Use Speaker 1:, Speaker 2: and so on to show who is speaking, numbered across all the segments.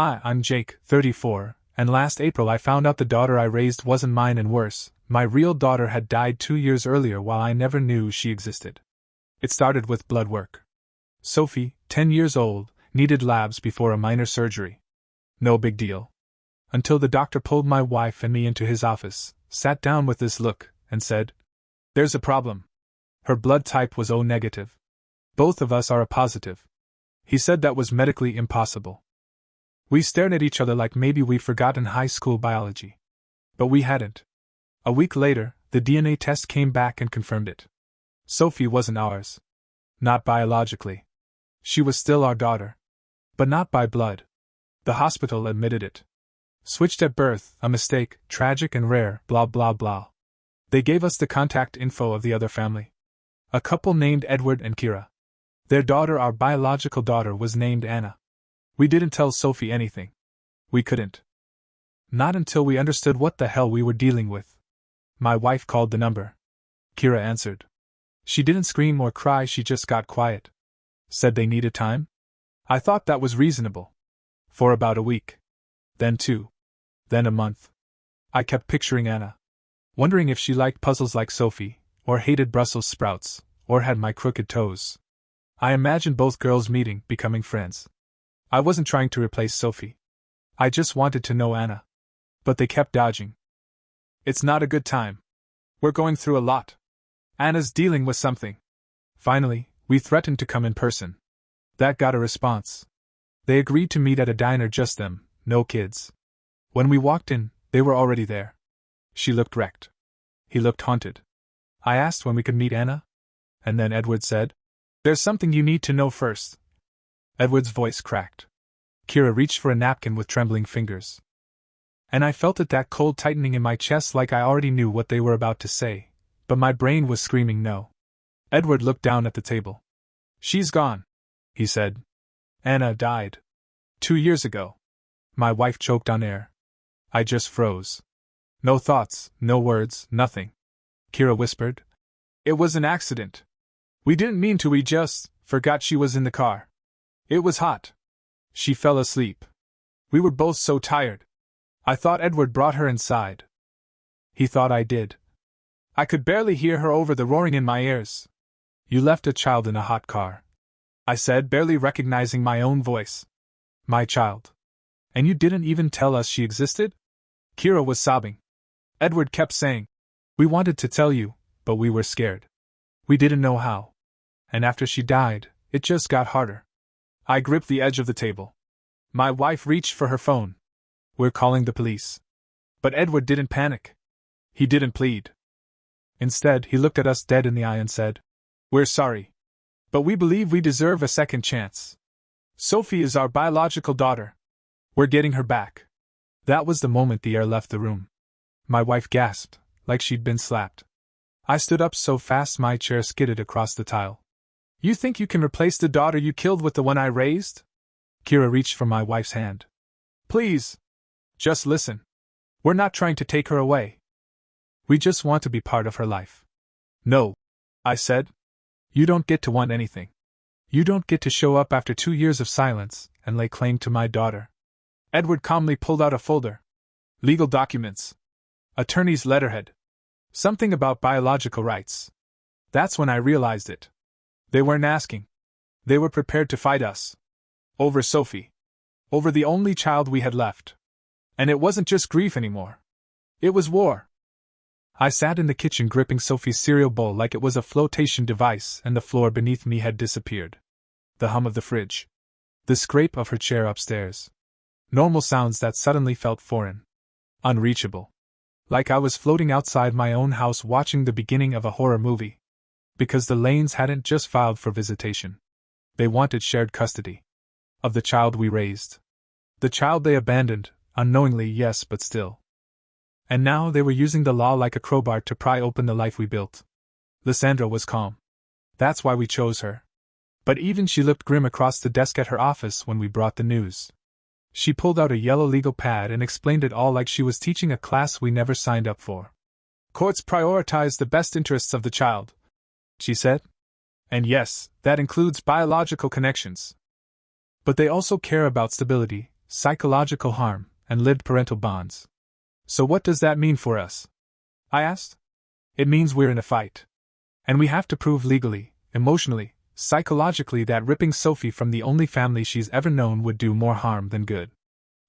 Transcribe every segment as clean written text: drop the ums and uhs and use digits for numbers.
Speaker 1: Hi, I'm Jake, 34, and last April I found out the daughter I raised wasn't mine and worse, my real daughter had died 2 years earlier while I never knew she existed. It started with blood work. Sophie, 10 years old, needed labs before a minor surgery. No big deal. Until the doctor pulled my wife and me into his office, sat down with this look, and said, "There's a problem. Her blood type was O negative. Both of us are A positive." He said that was medically impossible. We stared at each other like maybe we'd forgotten high school biology. But we hadn't. A week later, the DNA test came back and confirmed it. Sophie wasn't ours. Not biologically. She was still our daughter. But not by blood. The hospital admitted it. Switched at birth, a mistake, tragic and rare, blah blah blah. They gave us the contact info of the other family. A couple named Edward and Kira. Their daughter, our biological daughter, was named Anna. We didn't tell Sophie anything. We couldn't. Not until we understood what the hell we were dealing with. My wife called the number. Kira answered. She didn't scream or cry, she just got quiet. Said they needed time? I thought that was reasonable. For about a week. Then 2. Then a month. I kept picturing Anna. Wondering if she liked puzzles like Sophie, or hated Brussels sprouts, or had my crooked toes. I imagined both girls meeting, becoming friends. I wasn't trying to replace Sophie. I just wanted to know Anna. But they kept dodging. It's not a good time. We're going through a lot. Anna's dealing with something. Finally, we threatened to come in person. That got a response. They agreed to meet at a diner, just them, no kids. When we walked in, they were already there. She looked wrecked. He looked haunted. I asked when we could meet Anna. And then Edward said, "There's something you need to know first." Edward's voice cracked. Kira reached for a napkin with trembling fingers. And I felt that cold tightening in my chest, like I already knew what they were about to say, but my brain was screaming no. Edward looked down at the table. "She's gone," he said. "Anna died. 2 years ago." My wife choked on air. I just froze. No thoughts, no words, nothing. Kira whispered, "It was an accident. We didn't mean to, we just forgot she was in the car. It was hot. She fell asleep. We were both so tired. I thought Edward brought her inside. He thought I did. I could barely hear her over the roaring in my ears." "You left a child in a hot car," I said, barely recognizing my own voice. "My child. And you didn't even tell us she existed?" Kira was sobbing. Edward kept saying, "We wanted to tell you, but we were scared. We didn't know how. And after she died, it just got harder." I gripped the edge of the table. My wife reached for her phone. "We're calling the police." But Edward didn't panic. He didn't plead. Instead, he looked at us dead in the eye and said, "We're sorry. But we believe we deserve a second chance. Sophie is our biological daughter. We're getting her back." That was the moment the air left the room. My wife gasped, like she'd been slapped. I stood up so fast my chair skidded across the tile. "You think you can replace the daughter you killed with the one I raised?" Kira reached for my wife's hand. "Please. Just listen. We're not trying to take her away. We just want to be part of her life." "No," I said. "You don't get to want anything. You don't get to show up after 2 years of silence and lay claim to my daughter." Edward calmly pulled out a folder. Legal documents. Attorney's letterhead. Something about biological rights. That's when I realized it. They weren't asking. They were prepared to fight us. Over Sophie. Over the only child we had left. And it wasn't just grief anymore. It was war. I sat in the kitchen gripping Sophie's cereal bowl like it was a flotation device, and the floor beneath me had disappeared. The hum of the fridge. The scrape of her chair upstairs. Normal sounds that suddenly felt foreign. Unreachable. Like I was floating outside my own house watching the beginning of a horror movie. Because the Lanes hadn't just filed for visitation. They wanted shared custody. Of the child we raised. The child they abandoned, unknowingly, yes, but still. And now they were using the law like a crowbar to pry open the life we built. Lysandra was calm. That's why we chose her. But even she looked grim across the desk at her office when we brought the news. She pulled out a yellow legal pad and explained it all like she was teaching a class we never signed up for. "Courts prioritize the best interests of the child," she said. "And yes, that includes biological connections. But they also care about stability, psychological harm, and lived parental bonds. So what does that mean for us? I asked. It means we're in a fight. And we have to prove legally, emotionally, psychologically that ripping Sophie from the only family she's ever known would do more harm than good.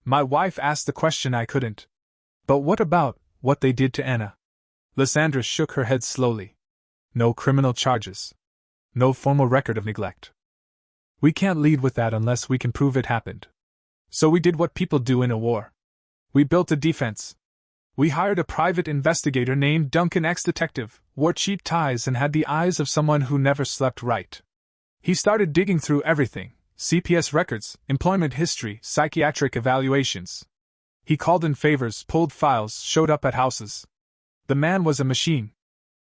Speaker 1: My wife asked the question I couldn't. But what about what they did to Anna? Lysandra shook her head slowly. No criminal charges. No formal record of neglect. We can't lead with that unless we can prove it happened. So we did what people do in a war. We built a defense. We hired a private investigator named Duncan, ex-detective, wore cheap ties and had the eyes of someone who never slept right. He started digging through everything: CPS records, employment history, psychiatric evaluations. He called in favors, pulled files, showed up at houses. The man was a machine.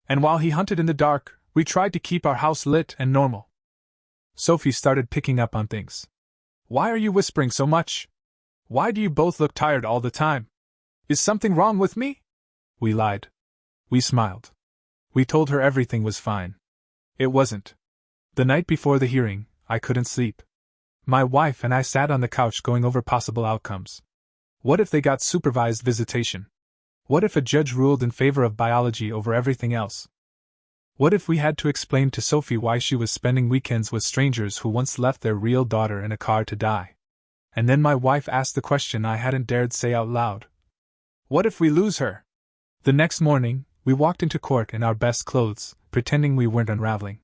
Speaker 1: And while he hunted in the dark, we tried to keep our house lit and normal. Sophie started picking up on things. Why are you whispering so much? Why do you both look tired all the time? Is something wrong with me? We lied. We smiled. We told her everything was fine. It wasn't. The night before the hearing, I couldn't sleep. My wife and I sat on the couch going over possible outcomes. What if they got supervised visitation? What if a judge ruled in favor of biology over everything else? What if we had to explain to Sophie why she was spending weekends with strangers who once left their real daughter in a car to die? And then my wife asked the question I hadn't dared say out loud. What if we lose her? The next morning, we walked into court in our best clothes, pretending we weren't unraveling.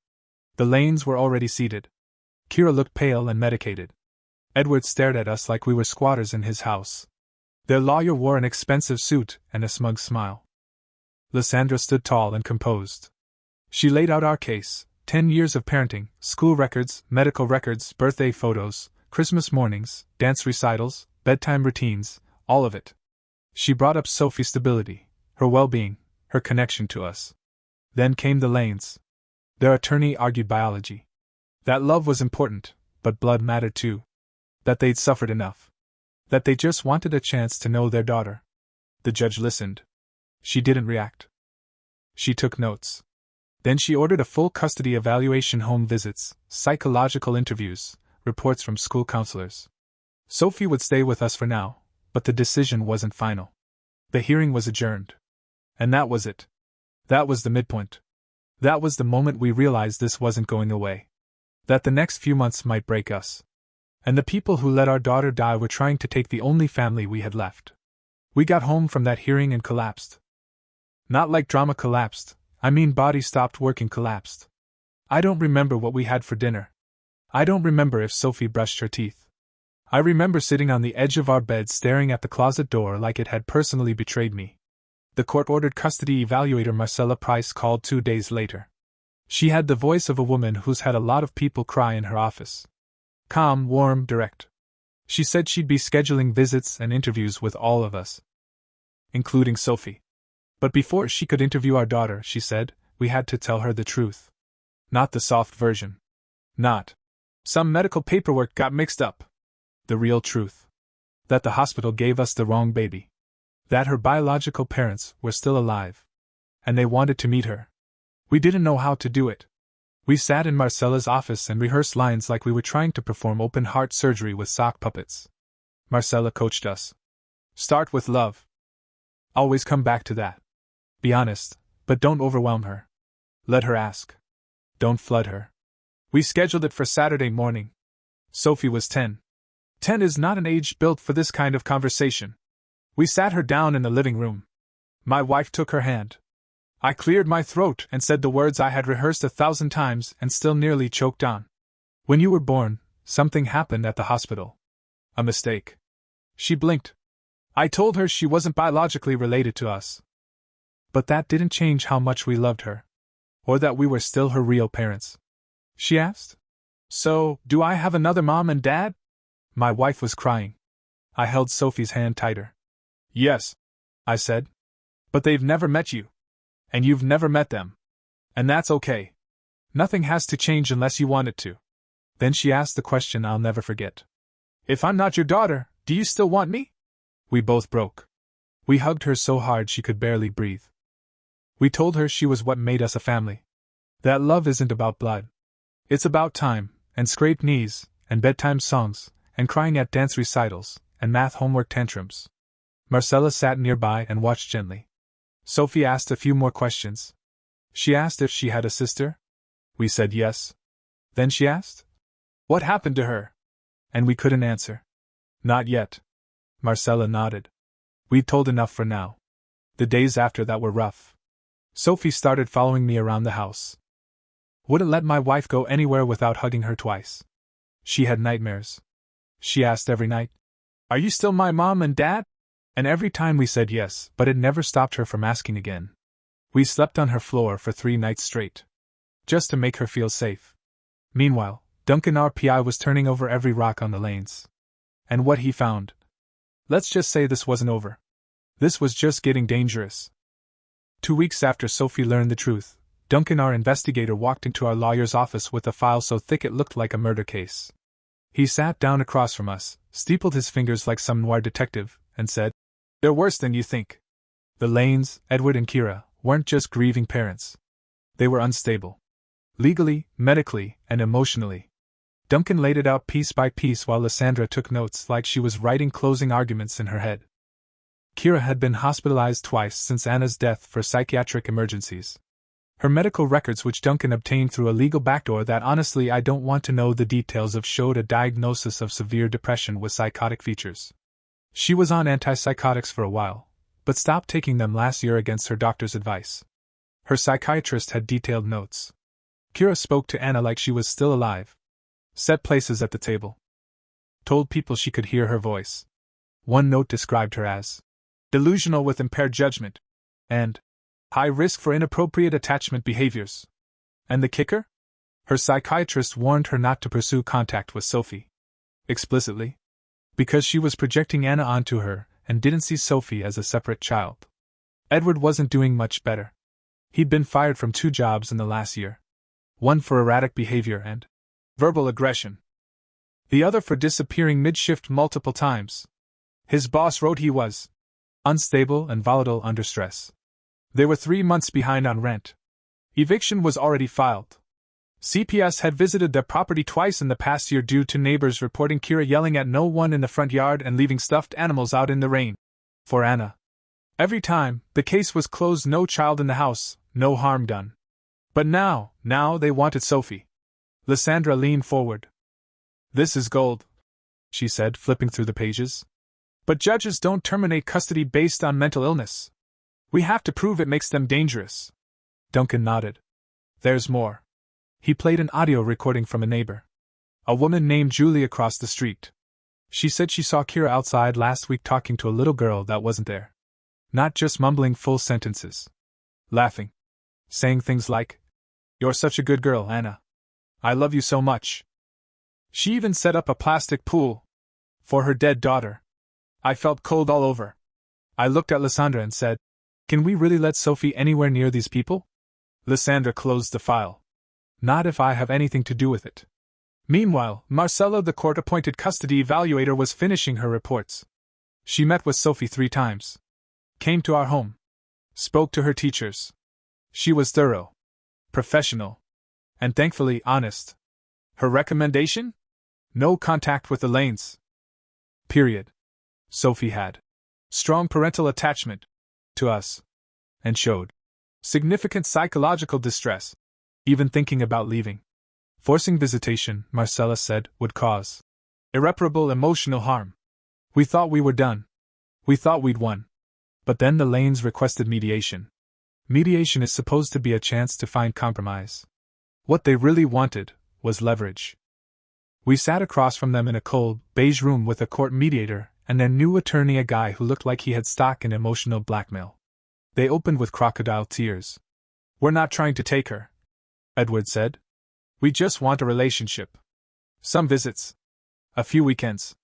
Speaker 1: The Lanes were already seated. Kira looked pale and medicated. Edward stared at us like we were squatters in his house. Their lawyer wore an expensive suit and a smug smile. Lysandra stood tall and composed. She laid out our case: 10 years of parenting, school records, medical records, birthday photos, Christmas mornings, dance recitals, bedtime routines, all of it. She brought up Sophie's stability, her well-being, her connection to us. Then came the Lanes. Their attorney argued biology. That love was important, but blood mattered too. That they'd suffered enough. That they just wanted a chance to know their daughter. The judge listened. She didn't react. She took notes. Then she ordered a full custody evaluation, home visits, psychological interviews, reports from school counselors. Sophie would stay with us for now, but the decision wasn't final. The hearing was adjourned. And that was it. That was the midpoint. That was the moment we realized this wasn't going away. That the next few months might break us. And the people who let our daughter die were trying to take the only family we had left. We got home from that hearing and collapsed. Not like drama collapsed, I mean body stopped working, collapsed. I don't remember what we had for dinner. I don't remember if Sophie brushed her teeth. I remember sitting on the edge of our bed staring at the closet door like it had personally betrayed me. The court-ordered custody evaluator Marcella Price called 2 days later. She had the voice of a woman who's had a lot of people cry in her office. Calm, warm, direct. She said she'd be scheduling visits and interviews with all of us, including Sophie. But before she could interview our daughter, she said, we had to tell her the truth. Not the soft version. Not some medical paperwork got mixed up. The real truth. That the hospital gave us the wrong baby. That her biological parents were still alive. And they wanted to meet her. We didn't know how to do it. We sat in Marcella's office and rehearsed lines like we were trying to perform open-heart surgery with sock puppets. Marcella coached us. Start with love. Always come back to that. Be honest, but don't overwhelm her. Let her ask. Don't flood her. We scheduled it for Saturday morning. Sophie was 10. 10 is not an age built for this kind of conversation. We sat her down in the living room. My wife took her hand. I cleared my throat and said the words I had rehearsed 1,000 times and still nearly choked on. When you were born, something happened at the hospital. A mistake. She blinked. I told her she wasn't biologically related to us. But that didn't change how much we loved her. Or that we were still her real parents. She asked. So, do I have another mom and dad? My wife was crying. I held Sophie's hand tighter. Yes, I said. But they've never met you. And you've never met them. And that's okay. Nothing has to change unless you want it to. Then she asked the question I'll never forget. If I'm not your daughter, do you still want me? We both broke. We hugged her so hard she could barely breathe. We told her she was what made us a family. That love isn't about blood. It's about time, and scraped knees, and bedtime songs, and crying at dance recitals, and math homework tantrums. Marcella sat nearby and watched gently. Sophie asked a few more questions. She asked if she had a sister. We said yes. Then she asked, "What happened to her?" And we couldn't answer. Not yet. Marcella nodded. We'd told enough for now. The days after that were rough. Sophie started following me around the house. Wouldn't let my wife go anywhere without hugging her twice. She had nightmares. She asked every night, "Are you still my mom and dad?" And every time we said yes, but it never stopped her from asking again. We slept on her floor for 3 nights straight. Just to make her feel safe. Meanwhile, Duncan our PI was turning over every rock on the lanes. And what he found. Let's just say this wasn't over. This was just getting dangerous. 2 weeks after Sophie learned the truth, Duncan our investigator walked into our lawyer's office with a file so thick it looked like a murder case. He sat down across from us, steepled his fingers like some noir detective, and said, "They're worse than you think." The Lanes, Edward and Kira, weren't just grieving parents. They were unstable. Legally, medically, and emotionally. Duncan laid it out piece by piece while Lysandra took notes like she was writing closing arguments in her head. Kira had been hospitalized twice since Anna's death for psychiatric emergencies. Her medical records, which Duncan obtained through a legal backdoor that honestly I don't want to know the details of, showed a diagnosis of severe depression with psychotic features. She was on antipsychotics for a while, but stopped taking them last year against her doctor's advice. Her psychiatrist had detailed notes. Kira spoke to Anna like she was still alive. Set places at the table. Told people she could hear her voice. One note described her as delusional with impaired judgment, and high risk for inappropriate attachment behaviors. And the kicker? Her psychiatrist warned her not to pursue contact with Sophie. Explicitly. Because she was projecting Anna onto her and didn't see Sophie as a separate child. Edward wasn't doing much better. He'd been fired from 2 jobs in the last year. One for erratic behavior and verbal aggression. The other for disappearing mid-shift multiple times. His boss wrote he was unstable and volatile under stress. They were 3 months behind on rent. Eviction was already filed. CPS had visited their property twice in the past year due to neighbors reporting Kira yelling at no one in the front yard and leaving stuffed animals out in the rain. For Anna. Every time, the case was closed, no child in the house, no harm done. But now they wanted Sophie. Lysandra leaned forward. "This is gold," she said, flipping through the pages. "But judges don't terminate custody based on mental illness. We have to prove it makes them dangerous." Duncan nodded. "There's more." He played an audio recording from a neighbor. A woman named Julie across the street. She said she saw Kira outside last week talking to a little girl that wasn't there. Not just mumbling full sentences. Laughing. Saying things like, "You're such a good girl, Anna. I love you so much." She even set up a plastic pool for her dead daughter. I felt cold all over. I looked at Lysandra and said, "Can we really let Sophie anywhere near these people?" Lysandra closed the file. "Not if I have anything to do with it." Meanwhile, Marcella, the court-appointed custody evaluator, was finishing her reports. She met with Sophie 3 times. Came to our home. Spoke to her teachers. She was thorough. Professional. And thankfully honest. Her recommendation? No contact with the Lanes. Period. Sophie had strong parental attachment to us. And showed significant psychological distress. Even thinking about leaving. Forcing visitation, Marcella said, would cause irreparable emotional harm. We thought we were done. We thought we'd won. But then the Lanes requested mediation. Mediation is supposed to be a chance to find compromise. What they really wanted was leverage. We sat across from them in a cold, beige room with a court mediator and their new attorney, a guy who looked like he had stock in emotional blackmail. They opened with crocodile tears. "We're not trying to take her," Edward said. "We just want a relationship. Some visits. A few weekends.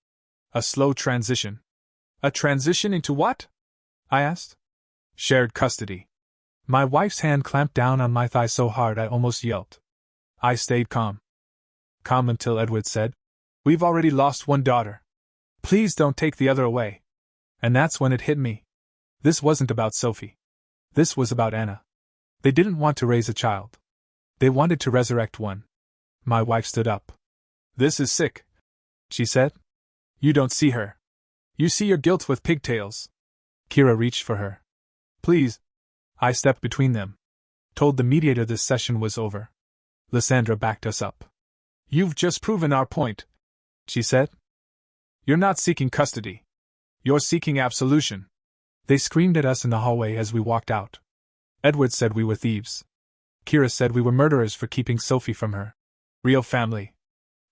Speaker 1: A slow transition." "A transition into what?" I asked. "Shared custody." My wife's hand clamped down on my thigh so hard I almost yelped. I stayed calm. Calm until Edward said, "We've already lost 1 daughter. Please don't take the other away." And that's when it hit me. This wasn't about Sophie. This was about Anna. They didn't want to raise a child. They wanted to resurrect one. My wife stood up. "This is sick," she said. "You don't see her. You see your guilt with pigtails. Kira reached for her. Please. I stepped between them. Told the mediator this session was over. Lysandra backed us up. You've just proven our point, she said. You're not seeking custody. You're seeking absolution. They screamed at us in the hallway as we walked out. Edward said we were thieves. Kira said we were murderers for keeping Sophie from her real family.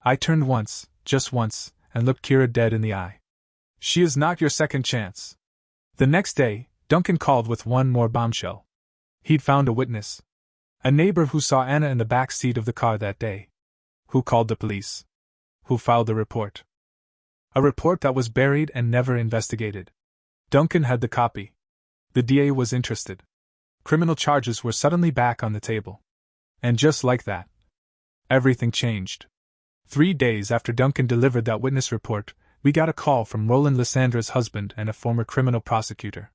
Speaker 1: I turned once, just once, and looked Kira dead in the eye. She is not your second chance. The next day, Duncan called with one more bombshell. He'd found a witness. A neighbor who saw Anna in the back seat of the car that day. Who called the police. Who filed the report. A report that was buried and never investigated. Duncan had the copy. The DA was interested. Criminal charges were suddenly back on the table. And just like that, everything changed. 3 days after Duncan delivered that witness report, we got a call from Roland Lysandra's husband and a former criminal prosecutor.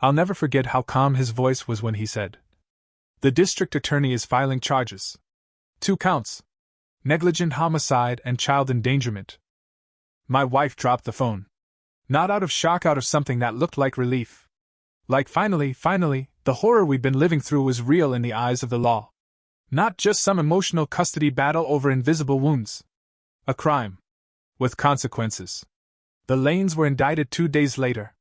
Speaker 1: I'll never forget how calm his voice was when he said, "The district attorney is filing charges. 2 counts. Negligent homicide and child endangerment." My wife dropped the phone. Not out of shock, out of something that looked like relief. Like finally, the horror we'd been living through was real in the eyes of the law. Not just some emotional custody battle over invisible wounds. A crime. With consequences. The Lanes were indicted 2 days later.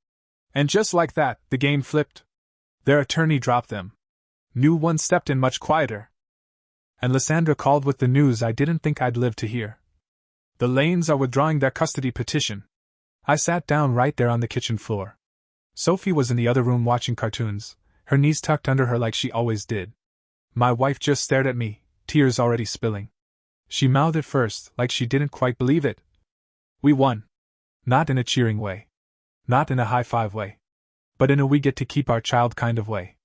Speaker 1: And just like that, the game flipped. Their attorney dropped them. New one stepped in much quieter. And Lysandra called with the news I didn't think I'd live to hear. The Lanes are withdrawing their custody petition. I sat down right there on the kitchen floor. Sophie was in the other room watching cartoons, her knees tucked under her like she always did. My wife just stared at me, tears already spilling. She mouthed at first, like she didn't quite believe it. We won. Not in a cheering way. Not in a high-five way. But in a we get to keep our child kind of way.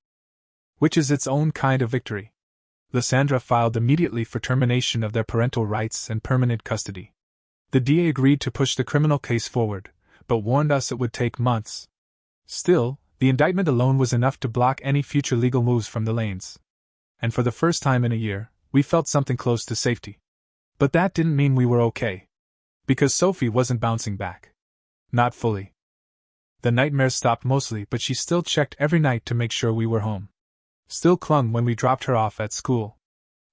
Speaker 1: Which is its own kind of victory. Lysandra filed immediately for termination of their parental rights and permanent custody. The DA agreed to push the criminal case forward, but warned us it would take months. Still, the indictment alone was enough to block any future legal moves from the Lanes. And for the first time in a year, we felt something close to safety. But that didn't mean we were okay. Because Sophie wasn't bouncing back. Not fully. The nightmares stopped mostly, but she still checked every night to make sure we were home. Still clung when we dropped her off at school.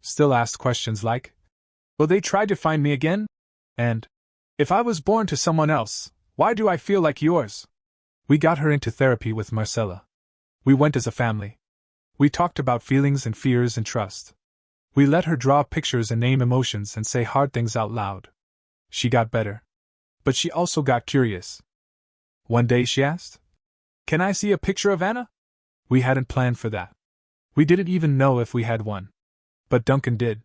Speaker 1: Still asked questions like, "Will they try to find me again?" And, "If I was born to someone else, why do I feel like yours?" We got her into therapy with Marcella. We went as a family. We talked about feelings and fears and trust. We let her draw pictures and name emotions and say hard things out loud. She got better. But she also got curious. One day she asked, "Can I see a picture of Anna?" We hadn't planned for that. We didn't even know if we had one. But Duncan did.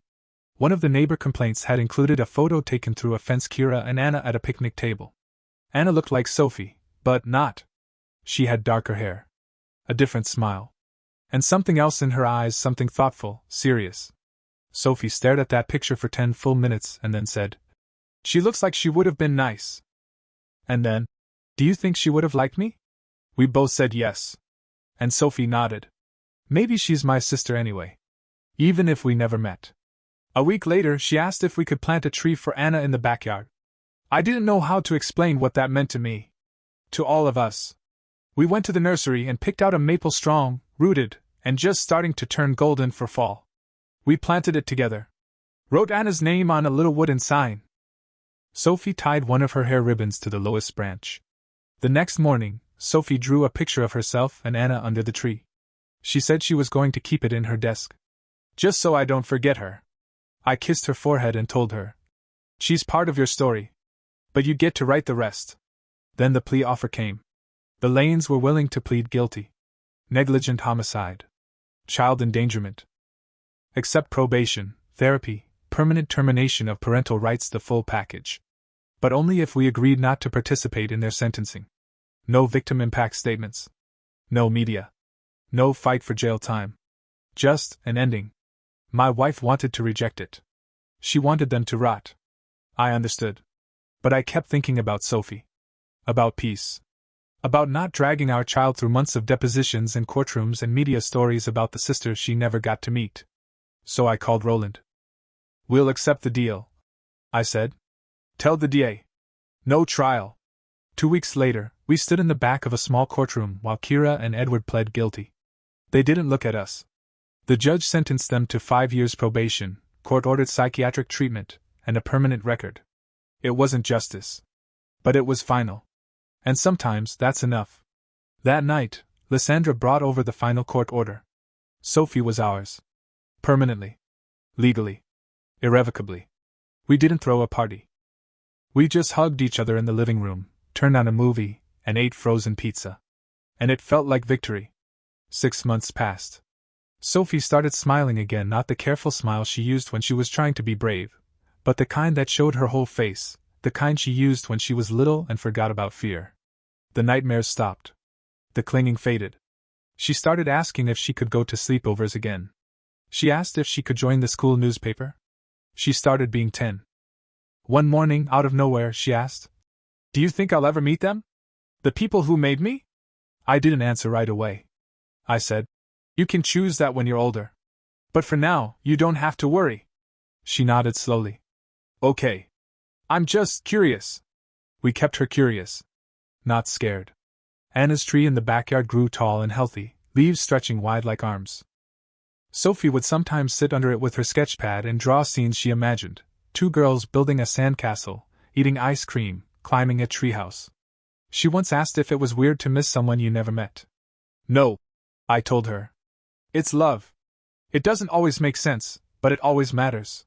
Speaker 1: One of the neighbor complaints had included a photo taken through a fence, Kira and Anna at a picnic table. Anna looked like Sophie, but not. She had darker hair. A different smile. And something else in her eyes, something thoughtful, serious. Sophie stared at that picture for 10 full minutes and then said, "She looks like she would have been nice." And then, "Do you think she would have liked me?" We both said yes. And Sophie nodded. "Maybe she's my sister anyway. Even if we never met." A week later, she asked if we could plant a tree for Anna in the backyard. I didn't know how to explain what that meant to me. To all of us. We went to the nursery and picked out a maple strong, rooted, and just starting to turn golden for fall. We planted it together. Wrote Anna's name on a little wooden sign. Sophie tied one of her hair ribbons to the lowest branch. The next morning, Sophie drew a picture of herself and Anna under the tree. She said she was going to keep it in her desk. Just so I don't forget her. I kissed her forehead and told her, "She's part of your story. But you get to write the rest." Then the plea offer came. The Lanes were willing to plead guilty. Negligent homicide. Child endangerment. Accept probation, therapy, permanent termination of parental rights, the full package. But only if we agreed not to participate in their sentencing. No victim impact statements. No media. No fight for jail time. Just an ending. My wife wanted to reject it. She wanted them to rot. I understood. But I kept thinking about Sophie. About peace. About not dragging our child through months of depositions and courtrooms and media stories about the sister she never got to meet. So I called Roland. "We'll accept the deal," I said. "Tell the DA. No trial. 2 weeks later, we stood in the back of a small courtroom while Kira and Edward pled guilty. They didn't look at us. The judge sentenced them to 5 years probation, court-ordered psychiatric treatment, and a permanent record. It wasn't justice. But it was final. And sometimes that's enough. That night, Lysandra brought over the final court order. Sophie was ours. Permanently. Legally. Irrevocably. We didn't throw a party. We just hugged each other in the living room, turned on a movie, and ate frozen pizza. And it felt like victory. 6 months passed. Sophie started smiling again, not the careful smile she used when she was trying to be brave, but the kind that showed her whole face, the kind she used when she was little and forgot about fear. The nightmares stopped. The clinging faded. She started asking if she could go to sleepovers again. She asked if she could join the school newspaper. She started being 10. One morning, out of nowhere, she asked, "Do you think I'll ever meet them? The people who made me?" I didn't answer right away. I said, "You can choose that when you're older. But for now, you don't have to worry." She nodded slowly. "Okay. I'm just curious." We kept her curious. Not scared. Anna's tree in the backyard grew tall and healthy, leaves stretching wide like arms. Sophie would sometimes sit under it with her sketchpad and draw scenes she imagined: 2 girls building a sandcastle, eating ice cream, climbing a treehouse. She once asked if it was weird to miss someone you never met. "No," I told her. "It's love. It doesn't always make sense, but it always matters."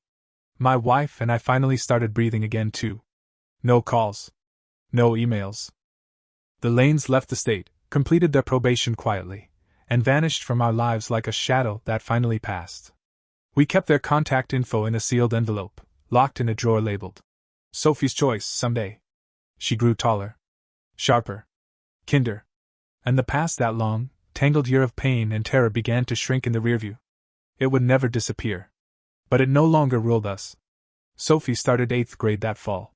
Speaker 1: My wife and I finally started breathing again too. No calls. No emails. The Lanes left the state, completed their probation quietly, and vanished from our lives like a shadow that finally passed. We kept their contact info in a sealed envelope, locked in a drawer labeled Sophie's Choice someday. She grew taller. Sharper. Kinder. And the past, that long, tangled year of pain and terror, began to shrink in the rearview. It would never disappear. But it no longer ruled us. Sophie started 8th grade that fall.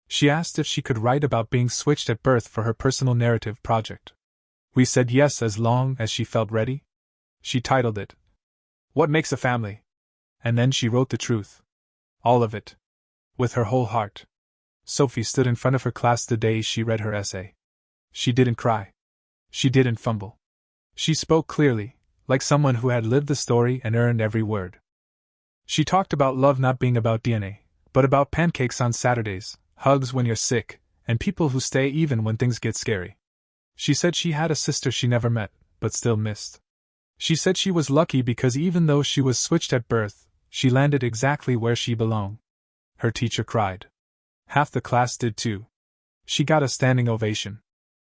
Speaker 1: She asked if she could write about being switched at birth for her personal narrative project. We said yes as long as she felt ready. She titled it, "What Makes a Family?" And then she wrote the truth. All of it. With her whole heart. Sophie stood in front of her class the day she read her essay. She didn't cry. She didn't fumble. She spoke clearly, like someone who had lived the story and earned every word. She talked about love not being about DNA, but about pancakes on Saturdays, hugs when you're sick, and people who stay even when things get scary. She said she had a sister she never met, but still missed. She said she was lucky because even though she was switched at birth, she landed exactly where she belonged. Her teacher cried. Half the class did too. She got a standing ovation.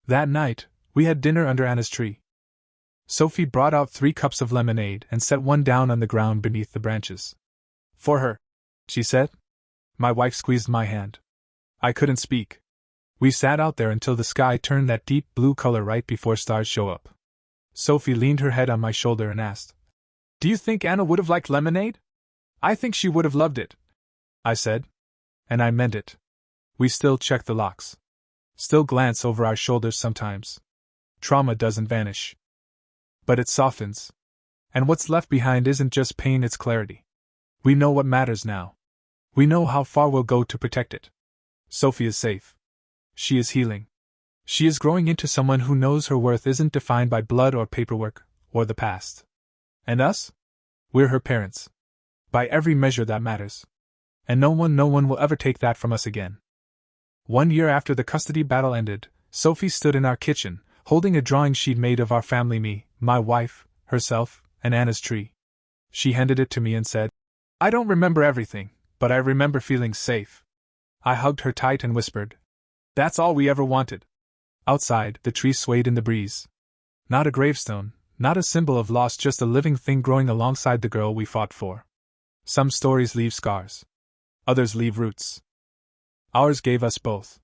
Speaker 1: That night, we had dinner under Anna's tree. Sophie brought out 3 cups of lemonade and set one down on the ground beneath the branches. "For her," she said. My wife squeezed my hand. I couldn't speak. We sat out there until the sky turned that deep blue color right before stars show up. Sophie leaned her head on my shoulder and asked, "Do you think Anna would have liked lemonade?" "I think she would have loved it," I said. And I meant it. We still check the locks. Still glance over our shoulders sometimes. Trauma doesn't vanish. But it softens. And what's left behind isn't just pain, it's clarity. We know what matters now. We know how far we'll go to protect it. Sophie is safe. She is healing. She is growing into someone who knows her worth isn't defined by blood or paperwork, or the past. And us? We're her parents. By every measure that matters. And no one will ever take that from us again. 1 year after the custody battle ended, Sophie stood in our kitchen, holding a drawing she'd made of our family, me, my wife, herself, and Anna's tree. She handed it to me and said, "I don't remember everything, but I remember feeling safe." I hugged her tight and whispered, "That's all we ever wanted." Outside, the tree swayed in the breeze. Not a gravestone, not a symbol of loss, just a living thing growing alongside the girl we fought for. Some stories leave scars. Others leave roots. Ours gave us both.